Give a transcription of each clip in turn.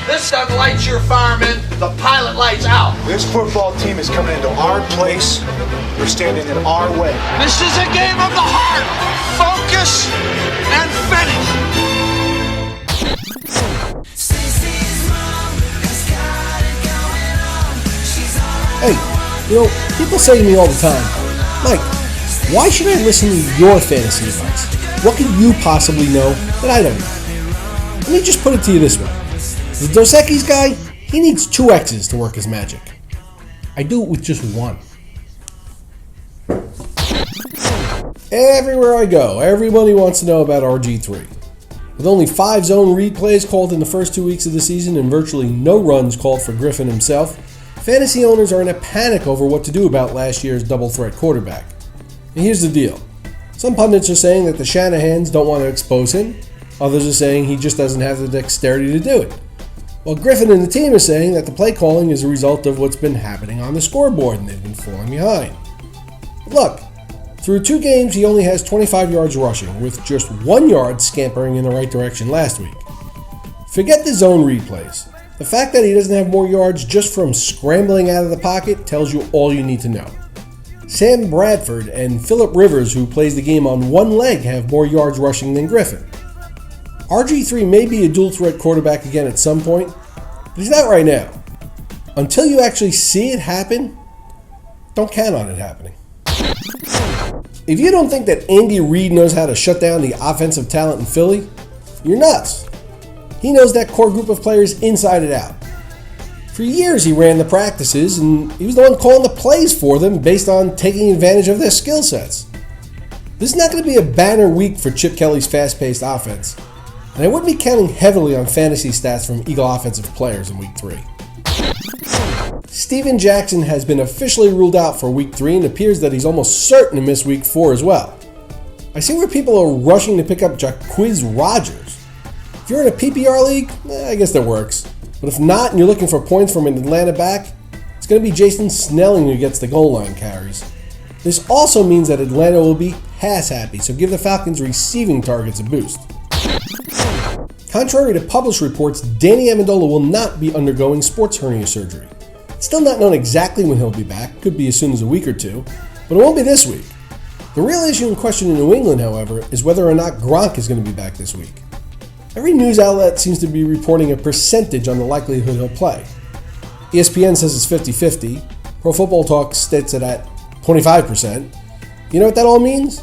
This doesn't light your firemen, the pilot lights out. This football team is coming into our place. We're standing in our way. This is a game of the heart. Focus and finish. Hey, you know, people say to me all the time, Mike, why should I listen to your fantasy advice? What could you possibly know that I don't know? Let me just put it to you this way. The Dos Equis guy, he needs 2 X's to work his magic. I do it with just 1. Everywhere I go, everybody wants to know about RG3. With only 5 zone read plays called in the first 2 weeks of the season and virtually no runs called for Griffin himself, fantasy owners are in a panic over what to do about last year's double threat quarterback. And here's the deal. Some pundits are saying that the Shanahans don't want to expose him. Others are saying he just doesn't have the dexterity to do it. While Griffin and the team are saying that the play calling is a result of what's been happening on the scoreboard and they've been falling behind. But look, through 2 games he only has 25 yards rushing, with just 1 yard scampering in the right direction last week. Forget the zone replays. The fact that he doesn't have more yards just from scrambling out of the pocket tells you all you need to know. Sam Bradford and Phillip Rivers, who plays the game on one leg, have more yards rushing than Griffin. RG3 may be a dual-threat quarterback again at some point, but he's not right now. Until you actually see it happen, don't count on it happening. If you don't think that Andy Reid knows how to shut down the offensive talent in Philly, you're nuts. He knows that core group of players inside and out. For years he ran the practices, and he was the one calling the plays for them based on taking advantage of their skill sets. This is not going to be a banner week for Chip Kelly's fast-paced offense, and I wouldn't be counting heavily on fantasy stats from Eagle offensive players in Week 3. Steven Jackson has been officially ruled out for Week 3 and appears that he's almost certain to miss Week 4 as well. I see where people are rushing to pick up Jacquizz Rodgers. If you're in a PPR league, I guess that works. But if not and you're looking for points from an Atlanta back, it's going to be Jason Snelling who gets the goal line carries. This also means that Atlanta will be pass happy, so give the Falcons receiving targets a boost. Contrary to published reports, Danny Amendola will not be undergoing sports hernia surgery. It's still not known exactly when he'll be back, could be as soon as a week or 2, but it won't be this week. The real issue in question in New England, however, is whether or not Gronk is going to be back this week. Every news outlet seems to be reporting a percentage on the likelihood he'll play. ESPN says it's 50-50, Pro Football Talk states it at 25%. You know what that all means?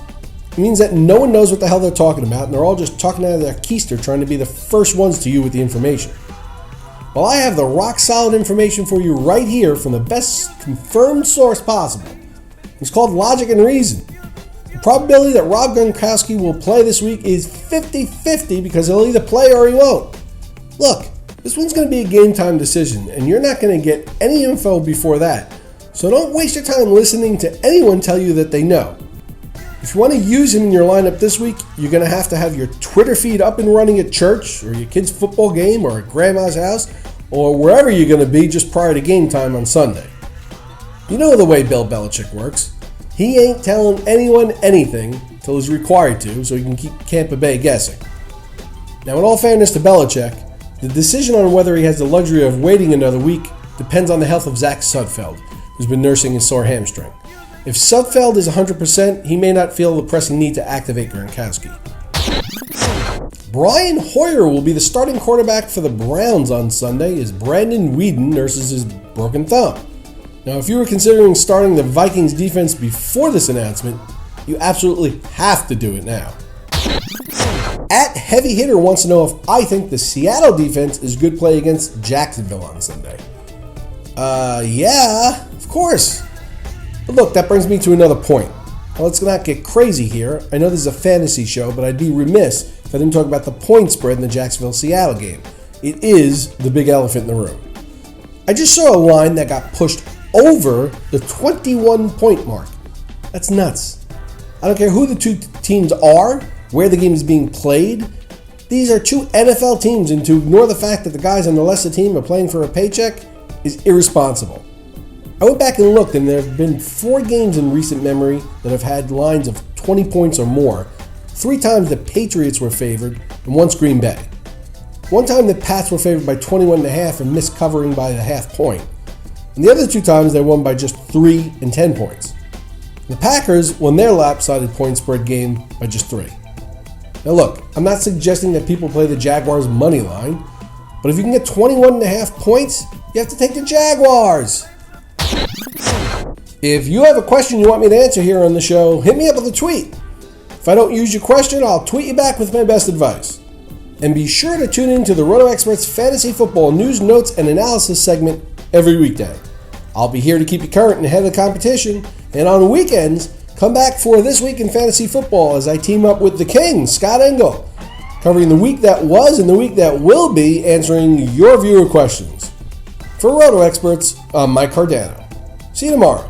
It means that no one knows what the hell they're talking about, and they're all just talking out of their keister trying to be the first ones to you with the information. Well, I have the rock-solid information for you right here from the best confirmed source possible. It's called Logic and Reason. The probability that Rob Gronkowski will play this week is 50-50 because he'll either play or he won't. Look, this one's going to be a game-time decision, and you're not going to get any info before that, so don't waste your time listening to anyone tell you that they know. If you want to use him in your lineup this week, you're going to have your Twitter feed up and running at church, or your kid's football game, or at grandma's house, or wherever you're going to be just prior to game time on Sunday. You know the way Bill Belichick works. He ain't telling anyone anything till he's required to, so he can keep Tampa Bay guessing. Now, in all fairness to Belichick, the decision on whether he has the luxury of waiting another week depends on the health of Zach Sudfeld, who's been nursing his sore hamstring. If Sudfeld is 100%, he may not feel the pressing need to activate Gronkowski. Brian Hoyer will be the starting quarterback for the Browns on Sunday as Brandon Weeden nurses his broken thumb. Now, if you were considering starting the Vikings defense before this announcement, you absolutely have to do it now. At Heavy Hitter wants to know if I think the Seattle defense is good play against Jacksonville on Sunday. Yeah, of course. But look, that brings me to another point. Now, let's not get crazy here. I know this is a fantasy show, but I'd be remiss if I didn't talk about the point spread in the Jacksonville-Seattle game. It is the big elephant in the room. I just saw a line that got pushed over the 21-point mark. That's nuts. I don't care who the two teams are, where the game is being played. These are 2 NFL teams, and to ignore the fact that the guys on the lesser team are playing for a paycheck is irresponsible. I went back and looked, and there have been 4 games in recent memory that have had lines of 20 points or more. 3 times the Patriots were favored, and once Green Bay. One time the Pats were favored by 21.5 and missed covering by the half point. And the other 2 times they won by just 3 and 10 points. The Packers won their lopsided point spread game by just 3. Now look, I'm not suggesting that people play the Jaguars money line, but if you can get 21.5 points, you have to take the Jaguars. If you have a question you want me to answer here on the show, hit me up with a tweet. If I don't use your question, I'll tweet you back with my best advice. And be sure to tune in to the Roto Experts Fantasy Football News, Notes, and Analysis segment every weekday. I'll be here to keep you current and ahead of the competition, and on weekends, come back for This Week in Fantasy Football as I team up with the King, Scott Engel, covering the week that was and the week that will be, answering your viewer questions. For Roto Experts, I'm Mike Cardano. See you tomorrow.